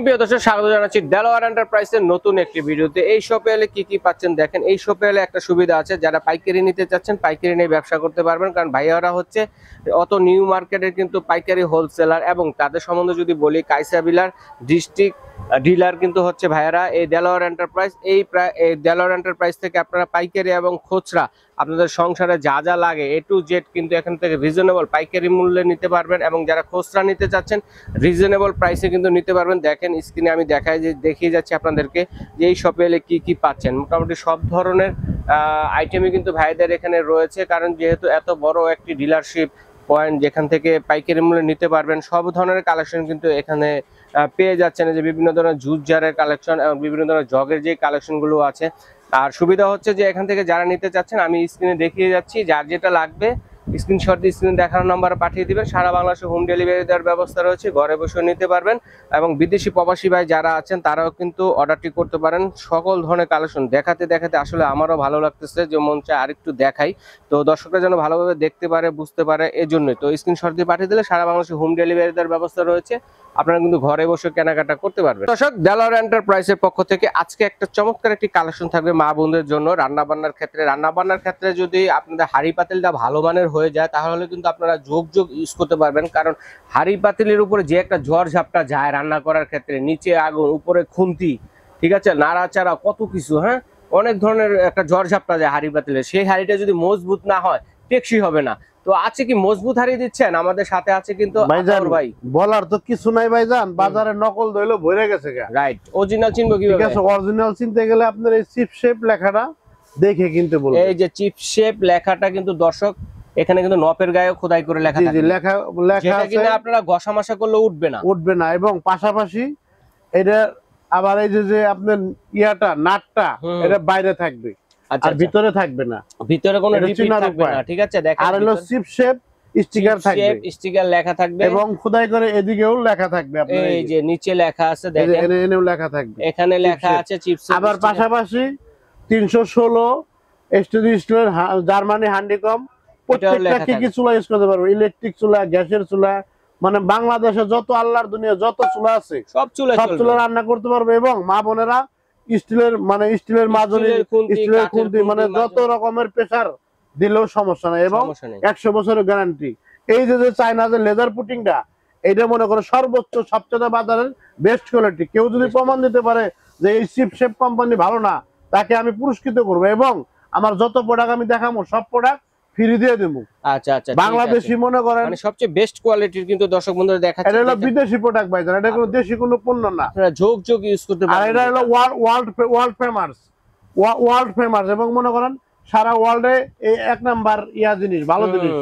প্রিয় দর্শক, স্বাগত জানাচ্ছি দেলোয়ার এন্টারপ্রাইজের নতুন একটি ভিডিওতে। এই শপে এলে কি কি পাচ্ছেন দেখেন। এই শপে এলে একটা সুবিধা আছে, যারা পাইকারি নিতে চাচ্ছেন পাইকারি নিয়ে ব্যবসা করতে পারবেন, কারণ ভাইয়ারা হচ্ছে অত নিউ মার্কেটের কিন্তু পাইকারি হোলসেলার। এবং তাদের সম্বন্ধে যদি বলি, কাইসাবিলার ডিস্ট্রিক্ট ডিলার কিন্তু হচ্ছে ভাইয়ারা এই দেলোয়ার এন্টারপ্রাইজ। এই দেলোয়ার এন্টারপ্রাইজ থেকে আপনারা পাইকারি এবং খুচরা আপনাদের সংসারে যা যা লাগে A to Z কিন্তু এখান থেকে রিজনেবল পাইকারি মূল্যে নিতে পারবেন, এবং যারা খুচরা নিতে চাচ্ছেন রিজনেবল প্রাইসে কিন্তু নিতে পারবেন। দেখেন স্ক্রিনে আমি দেখিয়ে যাচ্ছি আপনাদেরকে যে এই শপে এলে কি কি পাচ্ছেন। মোটামুটি সব ধরনের আইটেমই কিন্তু ভাইদের এখানে রয়েছে, কারণ যেহেতু এত বড় একটি ডিলারশিপ পয়েন্ট যেখান থেকে পাইকারি মূল্যে নিতে পারবেন। সব ধরনের কালেকশন কিন্তু এখানে পেয়ে যাচ্ছেন, যে বিভিন্ন ধরনের জুস জারের কালেকশন এবং বিভিন্ন ধরনের জগের যে কালেকশনগুলো আছে। আর সুবিধা হচ্ছে যে এখান থেকে যারা নিতে চাচ্ছেন আমি স্ক্রিনে দেখিয়ে যাচ্ছি, যার যেটা লাগবে স্ক্রিনশট দিয়ে স্ক্রিনে দেখানোর নাম্বারে পাঠিয়ে দিবেন। সারা বাংলাদেশে হোম ডেলিভারি দেওয়ার ব্যবস্থা রয়েছে, ঘরে বসে নিতে পারবেন। এবং বিদেশি প্রবাসী ভাই যারা আছেন তারাও কিন্তু অর্ডারটি করতে পারেন। সকল ধরনের কালেকশন দেখাতে দেখাতে আসলে আমারও ভালো লাগতেছে, যে মন চায় আরেকটু দেখাই, তো দর্শকরা যেন ভালোভাবে দেখতে পারে বুঝতে পারে, এই জন্যই তো স্ক্রিনশট দিয়ে পাঠিয়ে দিলে সারা বাংলাদেশে হোম ডেলিভারি দেওয়ার ব্যবস্থা রয়েছে, আপনারা কিন্তু ঘরে বসে কেনাকাটা করতে পারবেন। দর্শক, দেলোয়ার এন্টারপ্রাইজের পক্ষ থেকে আজকে একটা চমৎকার একটি কালেকশন থাকবে মা বোনদের জন্য। রান্নাবান্নার ক্ষেত্রে যদি আপনাদের হাঁড়ি পাতিলটা ভালো মানের হয়ে যায়, তাহলে কিন্তু আপনারা যোগ ইউজ করতে পারবেন। কারণ হাঁড়ি পাতিলের উপরে যে একটা ঝড় ঝাপটা যায় রান্না করার ক্ষেত্রে, নিচে আগুন উপরে খুন্তি, ঠিক আছে, নাড়াচাড়া কত কিছু, হ্যাঁ অনেক ধরনের একটা ঝড় ঝাপটা যায় হাঁড়ি পাতিলে। সেই হাঁড়িটা যদি মজবুত না হয় টেকসই হবে না। তো আছে কি মজবুত হাঁড়ি দিচ্ছেন? আমাদের সাথে আছে কিন্তু ভাই। বলার তো কিছু নাই ভাইজান, বাজারে নকল দইলো ভরে গেছে। রাইট, অরিজিনাল চিনবো কিভাবে? ঠিক আছে, অরিজিনাল চিনতে গেলে আপনার এই চিপ শেপ লেখাটা দেখে কিনতে বলবো। এই যে চিপ শেপ লেখাটা কিন্তু দর্শক এখানে কিন্তু নপের গায়ে খোদাই করে লেখা থাকে। লেখা আছে, যেটা কিন্তু ঘষা মাসা করলে উঠবে না। এবং পাশাপাশি এটা আবার এই যে আপনার ইয়াটা নাটটা এটা বাইরে থাকবে, আর ভিতরে থাকবে না, ভিতরে কোনো রিপিট থাকবে না। ঠিক আছে, দেখেন, আর হলো চিপ শেপ স্টিকার থাকবে, স্টিকার লেখা থাকবে, এবং খোদাই করে এদিকেও লেখা থাকবে। আপনার এই যে নিচে লেখা আছে দেখেন, এনেও লেখা থাকবে, এখানে লেখা আছে চিপ শেপ। আবার পাশাপাশি 316 স্টিলের জার্মানি হ্যান্ডিকম, প্রত্যেকটা কি চুলা ইউজ করতে পারবো, ইলেকট্রিক চুলা, গ্যাসের চুলা, মানে বাংলাদেশে যত আল্লাহর দুনিয়া যত চুলা আছে সব চুলা রান্না করতে পারবে। এবং মা বোনেরা স্টিলের মাজনি, স্টিলের খুন্তি, মানে যত রকমের প্রেসার দিলেও সমস্যা নাই, এবং 100 বছরের গ্যারান্টি। এই যে চায়না যে লেজার পুটিংটা, এইটা মনে করো সর্বোচ্চ সবচেয়ে বাজারের বেস্ট কোয়ালিটি। কেউ যদি প্রমাণ দিতে পারে যে এই চিপ শেপ কোম্পানি ভালো না, তাকে আমি পুরস্কৃত করবো, এবং আমার যত প্রোডাক্ট আমি দেখাবো সব প্রোডাক্ট ফ্রি দিয়ে দেবো। আচ্ছা আচ্ছা, বাংলাদেশি মনে করেন মানে সবচেয়ে বেস্ট কোয়ালিটির কিন্তু দর্শক বন্ধুরা দেখাচ্ছে। এটা হলো বিদেশি প্রোডাক্ট ভাই, এটা কোনো দেশি কোনো পণ্য না, আপনারা যোগ ইউজ করতে পারেন। আর এটা হলো ওয়ার্ল্ড ফেমাস, এবং মনে করেন সারা ওয়ার্ল্ডে এই এক নাম্বার জিনিস, ভালো জিনিস,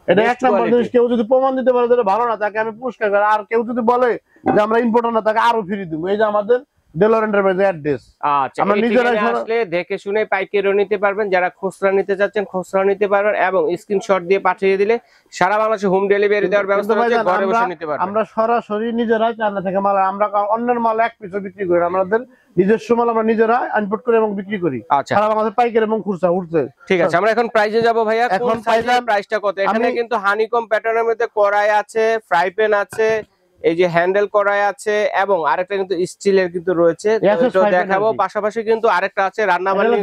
এটা এক নাম্বার জিনিস। কেউ যদি প্রমাণ দিতে পারে যে ভালো না, তাকে আমি পুরস্কার করি। আর কেউ যদি বলে যে আমরা ইম্পোর্টার না, তাকে আরো ফ্রি দিব। এই যে আমাদের দেলোয়ার এন্টারপ্রাইজ অ্যাড্রেস। আচ্ছা, আমরা নিজেরাই আসলে দেখে শুনে পাইকারিও নিতে পারবেন, যারা খুচরা নিতে চাচ্ছেন খুচরা নিতে পারবেন, এবং স্ক্রিনশট দিয়ে পাঠিয়ে দিলে সারা বাংলাদেশে হোম ডেলিভারি দেওয়ার ব্যবস্থা আছে, ঘরে বসে নিতে পারবেন। আমরা সরাসরি নিজেরাই চায়না থেকে মাল, আমরা অন্যের মাল এক পিসও বিক্রি করি, আমাদের নিজস্ব মাল আমরা নিজেরা ইম্পোর্ট করি এবং বিক্রি করি। আচ্ছা, সারা বাংলাদেশে পাইকারি এবং খুচরা উঠছে। ঠিক আছে, আমরা এখন প্রাইসে যাব ভাইয়া। এখন প্রাইসটা কত? এখানে কিন্তু হানিকম প্যাটার্নের মধ্যে কড়াই আছে, ফ্রাই প্যান আছে, এই যে হ্যান্ডেল কড়াই আছে, এবং আরেকটা কিন্তু স্টিলের কিন্তু রয়েছে, তো দেখাবো। পাশাপাশি কিন্তু আরেকটা আছে রান্না বান্না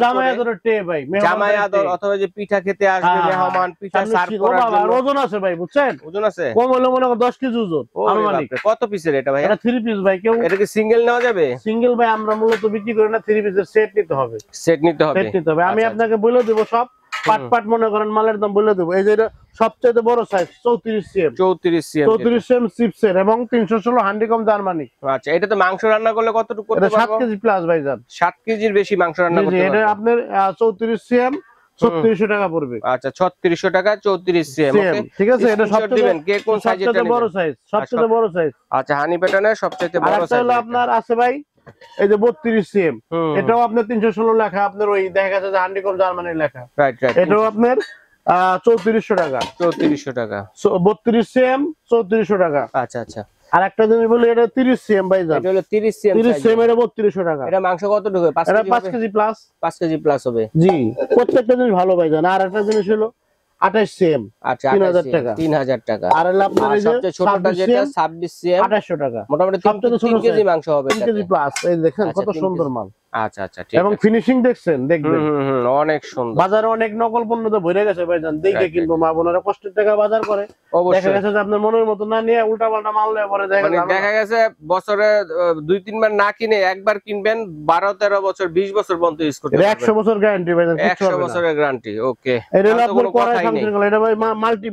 জামাই আদর, অথবা যে পিঠা খেতে আসবে মেহমান, পিঠা সার্ভ করার জন্য। ওজন আছে ভাই, বুঝছেন, ওজন আছে, কম হলে মনে করেন 10 কেজি ওজন। কত পিসের এটা ভাই? এটা 3 পিস ভাই। কেউ এটা কি সিঙ্গেল নেওয়া যাবে? সিঙ্গেল ভাই আমরা মূলত বিক্রি করি না, 3 পিসের সেট নিতে হবে। আমি আপনাকে বলে দেব সব পাট মনে করেন মালের দাম বলে দেবো। এই যে এটা সবচেয়ে বড় সাইজ 34 সিএম চিপসের, এবং 316 হ্যান্ডিকম জার্মানি। আচ্ছা, এটা তো মাংস রান্না করলে কতটুকু করতে পারবো? 7 কেজি প্লাস ভাইজান, 7 কেজির বেশি মাংস রান্না করতে পারবো। এটা আপনার 34 সিএম 3600 টাকা পড়বে। আচ্ছা, 3600 টাকা 34 সিএম। ওকে, ঠিক আছে, এটা সবচেয়ে দিবেন কে কোন সাইজের বড় সাইজ, সবচেয়ে বড় সাইজ। আচ্ছা, হানি প্যাটার্নের সবচেয়ে বড় সাইজ। হলো আপনার আছে ভাই এই যে 32 সিএম, এটাও আপনার 316 লেখা, আপনার ওই দেখা গেছে যে হ্যান্ডিকম জার্মানির লেখা। রাইট, এটাও আপনার 3400 টাকা। 3200 টাকা 32 সিএম 3400 টাকা। আচ্ছা আচ্ছা, আর একটা জিনিস বলি, এটা 30 সিএম ভাইজান, এটা হলো 30 সিএম। 30 সিএম এর 3200 টাকা। এটা মাংস কতটুকু হবে? 5 কেজি প্লাস। 5 কেজি প্লাস হবে। জি, প্রত্যেকটা জিনিস ভালো ভাইজান। আর একটা জিনিস হলো 28 সিএম আচ্ছা 3000 টাকা 3000 টাকা। আর হলো আপনার আর এই যে সবচেয়ে ছোটটা যেটা 26 সিএম 2800 টাকা মোটামুটি সবচেয়ে ছোট 3 কেজি মাংস হবে 3 কেজি এটাতে। প্লাস এই দেখেন আচ্ছা, কত 3 সুন্দর কেজি। মাল আচ্ছা আচ্ছা ঠিক এবং আছে। ফিনিশিং দেখছেন দেখবেন অনেক সুন্দর। বাজারে অনেক নকল পণ্য তো ভরে গেছে ভাইজান দেখে Right, কিনবো মা বোনেরা কষ্টের টাকা বাজার করে দেখা অবশ্যই গেছে যে আপনার মনের মতো না নিয়ে উল্টা পাল্টা মাল নিয়ে পরে দেখা মানে যাবে দেখা গেছে বছরে 2-3 বার না কিনে একবার কিনবেন 12-13 বছর 20 বছর পর্যন্ত ইউজ করতে এটা পারবেন। 100 বছর গ্যারান্টি ভাইজান 100 বছরের গ্যারান্টি। ওকে, এটা হলো তাহলে তো আপনার কোনো কড়াই কথাই নেই। ফাংশন গুলো এটা ভাই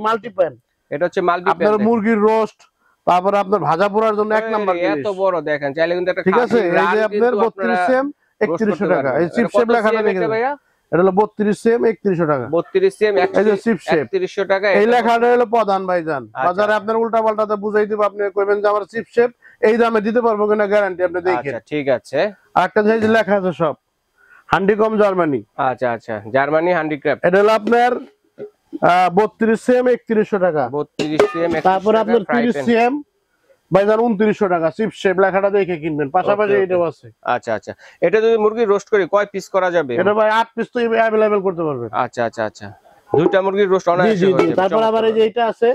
মাল্টি প্যান এটা হচ্ছে মাল্টি আপনার মুরগির রোস্ট তারপরে আপনার ভাজা পোড়ার জন্য এক নাম্বার এত বড় দেখেন, চাইলে কিন্তু একটা ঠিক আছে খাসির এই রান যে আপনার কিন্তু 32 আপনারা সিএম roast 3100 করতে টাকা পারবেন। এই চিপ এটা শেপ কত লেখাটা CM দেখে এটা ভাইয়া? এটা হলো 32 সিএম 3100 টাকা 32 সিএম এই যে চিপ শেপ 3100 টাকা। এই লেখাটা হলো প্রধান ভাইজান বাজারে আপনার উল্টা পাল্টাতে বুঝাই দিব আপনি কইবেন যে আমার চিপ শেপ এই দামে দিতে পারবো কিনা গ্যারান্টি আপনি দেখেন। আচ্ছা ঠিক আছে। আরেকটা যে লেখা আছে সব হান্ডিকম জার্মানি আচ্ছা আচ্ছা জার্মানি হ্যান্ডিক্রাফট এটা হলো আপনার 32 সিএম 3100 টাকা 32 সিএম। তারপরে আপনার 30 সিএম ভাইজান 2900 টাকা চিপ শেপ লেখাটা দেখে কিনবেন পাশাপাশি এটাও আছে। আচ্ছা আচ্ছা, এটা যদি মুরগি রোস্ট করি কয় পিস করা যাবে? এটা ভাই 8 পিস তো अवेलेबल করতে পারবেন। আচ্ছা আচ্ছা আচ্ছা, দুইটা মুরগির রোস্ট জি অনায়াসে জি হয়ে জি যাবে। তারপর আবার এই যে এটা আছে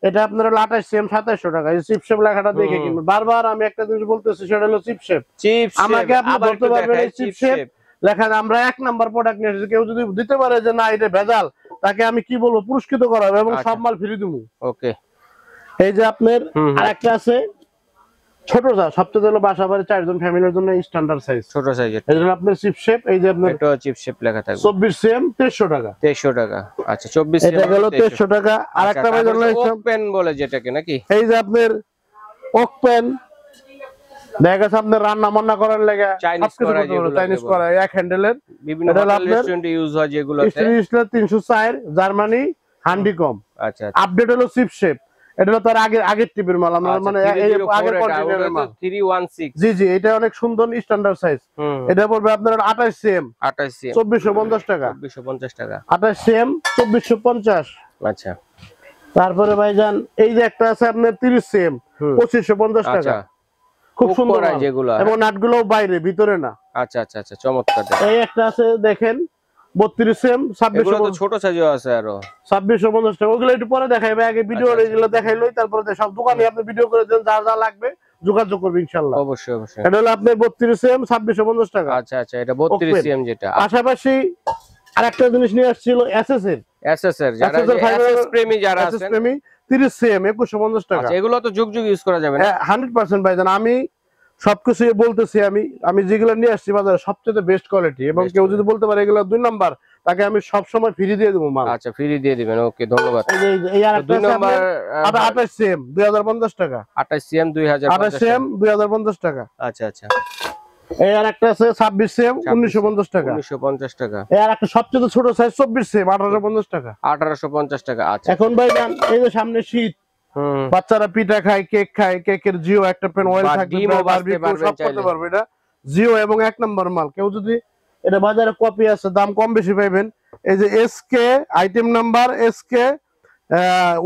এটা আপনার হলো 28 সিএম 2700 টাকা এই চিপ শেপ লেখাটা দেখে কিনবেন। বারবার আমি একটা জিনিস বলতেছি সেটা হলো চিপ শেপ চিপস আমাকে আপনি ধরতে পারবেন এই চিপ শেপ লেখা আমরা এক নাম্বার প্রোডাক্ট নিয়ে এসেছি কেউ যদি দিতে পারে যে না এটা ভেজাল তাকে আমি কি বলবো পুরস্কৃত করা হবে এবং সব মাল ফ্রি দেবো। ওকে, এই যে আপনার আরেকটা আছে ছোট যা সবচেয়ে হলো বাসা বাড়ি 4 জন ফ্যামিলির জন্য স্ট্যান্ডার্ড সাইজ ছোট সাইজের। এই জন্য আপনার চিপ শেপ এই যে আপনার এটা চিপ শেপ লেখা থাকবে 24 সিএম 2300 টাকা 2300 টাকা। আচ্ছা 24 এটা গেল 2300 টাকা। আরেকটা ভাই ধরলাম ওপেন বলে যেটাকে নাকি এই যে আপনার ওক প্যান দেখা গেছে আপনার রান্না বান্না করার লাগা চাইনিজ করা যেগুলো চাইনিজ করা এক হ্যান্ডেলের বিভিন্ন হোটেল রেস্টুরেন্টে ইউজ হয় যেগুলোতে স্টেনলেস 304 জার্মানি হান্ডিকম। আচ্ছা আপডেট হলো চিপ শেপ এটা হলো তার আগের টিপের মাল আমরা মানে আগের কন্টিনেন্টের মাল 316। জি জি এটা অনেক সুন্দর স্ট্যান্ডার্ড সাইজ এটা পড়বে আপনার 28 সিএম 28 সিএম 2450 টাকা 2450 টাকা 28 সিএম 2450। আচ্ছা তারপরে ভাইজান এই যে একটা আছে আপনার 30 সিএম 2550 টাকা আচ্ছা খুব সুন্দর মাল যেগুলো এবং নাটগুলোও বাইরে ভিতরে না। আচ্ছা আচ্ছা আচ্ছা চমৎকার। এই একটা আছে দেখেন 32 সিএম এগুলো তো 2650 ছোট সাইজও আছে আরো 2650 টাকা ওগুলো একটু পরে দেখাইবে আগে ভিডিও এগুলো দেখাইলই তারপরে সব দোকানে আপনি ভিডিও করে দেন যা যা লাগবে যোগাযোগ করবে ইনশাআল্লাহ। অবশ্যই অবশ্যই। এটা হলো আপনার 32 সিএম 2650 টাকা। আচ্ছা আচ্ছা এটা 32 সিএম যেটা। পাশাপাশি আরেকটা জিনিস নিয়ে আসছিল এসএস এর যারা এসএস প্রেমী যারা আছেন 30 সিএম 2150 টাকা। আচ্ছা এগুলো তো যুগ যুগ ইউজ করা যাবে না 100% ভাইজান আমি সবকিছু বলতেছি আমি যেগুলো নিয়ে আসছি বাজারে সবচেয়ে বেস্ট কোয়ালিটি এবং কেউ যদি বলতে পারে এগুলো 2 নাম্বার তাকে আমি সব সময় ফ্রি দিয়ে দেব মাল। আচ্ছা ফ্রি দিয়ে দিবেন। ওকে ধন্যবাদ। এই আরেকটা 2 নাম্বার 28 সিএম 2050 টাকা 28 সিএম 28 সিএম 2050 টাকা। আচ্ছা আচ্ছা এই আরেকটা আছে 26 সিএম 1950 টাকা 1950 টাকা। এই আরেকটা সবচেয়ে ছোট সাইজ 24 সিএম 1850 টাকা 1850 টাকা। আচ্ছা এখন ভাই এই যে সামনে শীত বাচ্চারা পিঠা খায় কেক খায় কেকের জিও একটা পেন অয়েল থাকবে বারবিকিউ সব করতে পারবে এটা জিও এবং এক নাম্বার মাল। কেউ যদি এটা বাজারে কপি আছে দাম কম বেশি পাবেন এই যে এসকে আইটেম নাম্বার এসকে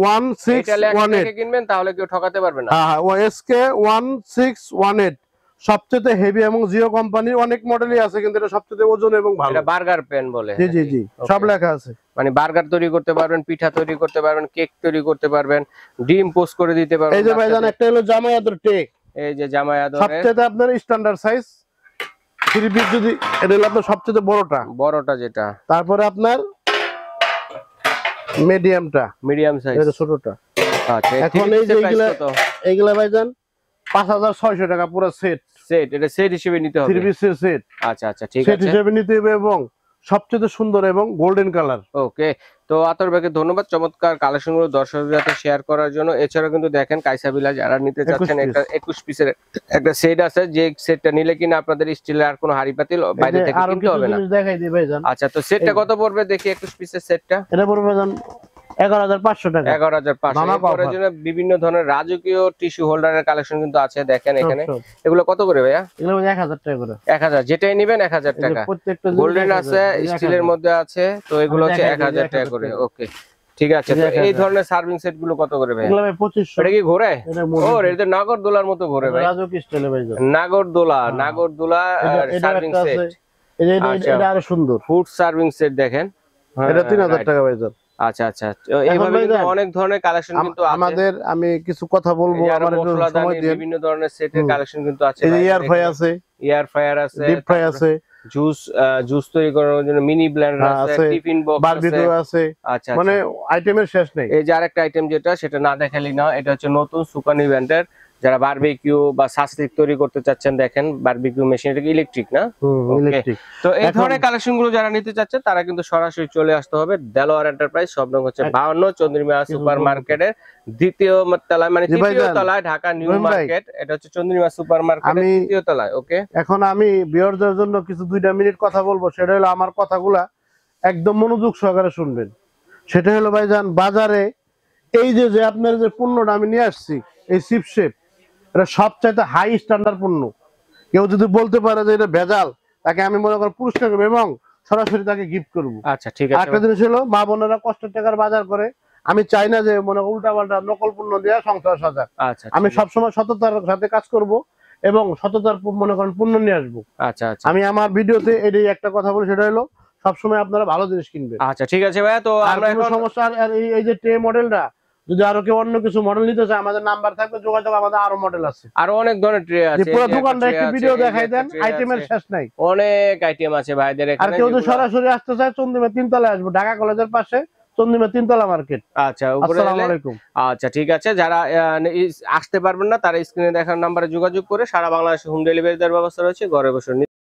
1618 কিনবেন তাহলে কেউ ঠকাতে পারবে না। হ্যাঁ এসকে 1618 সবচেয়ে হেভি এবং জিও কোম্পানির অনেক মডেলই আছে কিন্তু এটা সবচেয়ে ওজন এবং ভালো। এটা বার্গার পেন বলে। জি জি জি সব লেখা আছে মানে বার্গার তৈরি করতে পারবেন পিঠা তৈরি করতে পারবেন কেক তৈরি করতে পারবেন ডিম পোস্ট করে দিতে পারবেন। এই যে ভাইজান একটা হলো জামাই আদর টেক এই যে জামাই আদরের সবচেয়ে আপনার স্ট্যান্ডার্ড সাইজ 3 পিস যদি এটা হলো আপনার সবচেয়ে বড়টা যেটা তারপরে আপনার মিডিয়াম সাইজ এটা ছোটটা। আচ্ছা এখন এই যে এইগুলা ভাইজান 5600 টাকা পুরো সেট এটা সেট হিসেবে নিতে হবে 3 পিসের সেট। আচ্ছা আচ্ছা ঠিক আছে সেট হিসেবে নিতে হবে এবং সবচেয়ে সুন্দর এবং গোল্ডেন কালার। ওকে তো আতর ভাইকে ধন্যবাদ চমৎকার কালেকশনগুলো দর্শকদের সাথে শেয়ার করার জন্য। এছাড়াও কিন্তু দেখেন কাইসাবিলা যারা নিতে চাচ্ছেন একটা 21 পিসের একটা সেট আছে যে সেটটা নিলে কিনা আপনাদের স্টিলের আর কোনো হাড়ি পাতিল বাইরে থেকে কিনতে হবে না। দেখাই দিই ভাইজান। আচ্ছা তো সেটটা কত পড়বে দেখি 21 পিসের সেটটা? এটা পড়বে ভাইজান 11500 টাকা 11500 জন্য বিভিন্ন ধরনের রাজকীয় টিস্যু হোল্ডারের কালেকশন কিন্তু আছে দেখেন এখানে। এগুলো কত করে ভাইয়া? এগুলো 1000 টাকা করে 1000 যেটাই নেবেন 1000 টাকা। গোল্ডেন আছে স্টিলের মধ্যে আছে তো এগুলো হচ্ছে 1000 টাকা করে। ওকে ঠিক আছে তো এই ধরনের সার্ভিং সেট গুলো কত করে ভাই? এগুলো ভাই 2500। এটা কি ঘোরে? ও এটা নাগরদোলার মতো ঘোরে ভাই রাজকীয় স্টাইলে ভাইজান নাগরদোলা সার্ভিং সেট। এটা আরো সুন্দর ফুড সার্ভিং সেট দেখেন এটা 3000 টাকা ভাইজান। আচ্ছা আচ্ছা, তো এইভাবে কিন্তু অনেক ধরনের কালেকশন কিন্তু আছে আমাদের। আমি কিছু কথা বলবো, আমার একটু সময় দিন। বিভিন্ন ধরনের সেটের কালেকশন কিন্তু আছে, এয়ার ফ্রাই আছে, এয়ার ফ্রায়ার আছে, ডিপ ফ্রাই আছে, জুস তৈরি করার জন্য মিনি ব্লেন্ডার আছে, টিফিন বক্স আছে, বারবিকিউ আছে। আচ্ছা মানে আইটেমের শেষ নেই। এই যে আরেকটা আইটেম যেটা, সেটা না দেখালি না, এটা হচ্ছে নতুন সুকানি ব্র্যান্ডের, যারা বারবিকিউ বা সাসলিক তৈরি করতে চাচ্ছেন, দেখেন বারবিকিউ মেশিন, এটা ইলেকট্রিক না? ইলেকট্রিক। তো এই ধরনের কালেকশন গুলো যারা নিতে চাচ্ছেন তারা কিন্তু সরাসরি চলে আসতে হবে দেলোয়ার এন্টারপ্রাইজ, সব নং হচ্ছে 52 চন্দ্রিমা সুপার মার্কেটের দ্বিতীয় তলায়, মানে তৃতীয় তলায়, ঢাকা নিউ মার্কেট। এটা হচ্ছে চন্দ্রিমা সুপার মার্কেটের তৃতীয় তলায়। ওকে, এখন আমি ভিউয়ারদের জন্য কিছু 2 মিনিট কথা বলবো, সেটা হলো আমার কথাগুলা একদম মনোযোগ সহকারে শুনবেন। সেটা হলো ভাইজান, বাজারে এই যে আপনার যে পণ্যটা আমি নিয়ে আসছি, এই সিপশেপ, এটা সবচাইতে হাই স্ট্যান্ডার্ড পণ্য। কেউ যদি বলতে পারে যে এটা ভেজাল, তাকে আমি মনে করি পুরস্কার করবো এবং সরাসরি তাকে গিফট করবো। আচ্ছা ঠিক আছে। একটা জিনিস হলো, মা বোনেরা কষ্টের টাকার বাজার করে, আমি চাই না যে মনে উল্টা পাল্টা নকল পণ্য দিয়ে সংসার সাজাক। আচ্ছা, আমি সবসময় সততার সাথে কাজ করব এবং সততার মনে করেন পণ্য নিয়ে আসবো। আচ্ছা আচ্ছা, আমি আমার ভিডিওতে এটাই একটা কথা বলি, সেটা হলো সবসময় আপনারা ভালো জিনিস কিনবেন। আচ্ছা ঠিক আছে ভাইয়া, তো আমরা কোনো সমস্যা। আর এই যে টে মডেলটা, যদি আরো কেউ অন্য কিছু মডেল নিতে চায়, আমাদের নাম্বার থাকবে, যোগাযোগ, আমাদের আরো মডেল আছে, আরো অনেক ধরনের ট্রে আছে। পুরো দোকানটা একটু ভিডিও দেখাই দেন, আইটেমের শেষ নাই, অনেক আইটেম আছে ভাইদের এখানে। আর কেউ যদি সরাসরি আসতে চায়, চন্দ্রিমা 3 তলায় আসবো, ঢাকা কলেজের পাশে চন্দ্রিমা 3 তলা মার্কেট। আচ্ছা, উপরে আসসালামু আলাইকুম। আচ্ছা ঠিক আছে, যারা আসতে পারবেন না তারা স্ক্রিনে দেখার নাম্বারে যোগাযোগ করে সারা বাংলাদেশে হোম ডেলিভারি দেওয়ার ব্যবস্থা রয়েছে, ঘরে বসে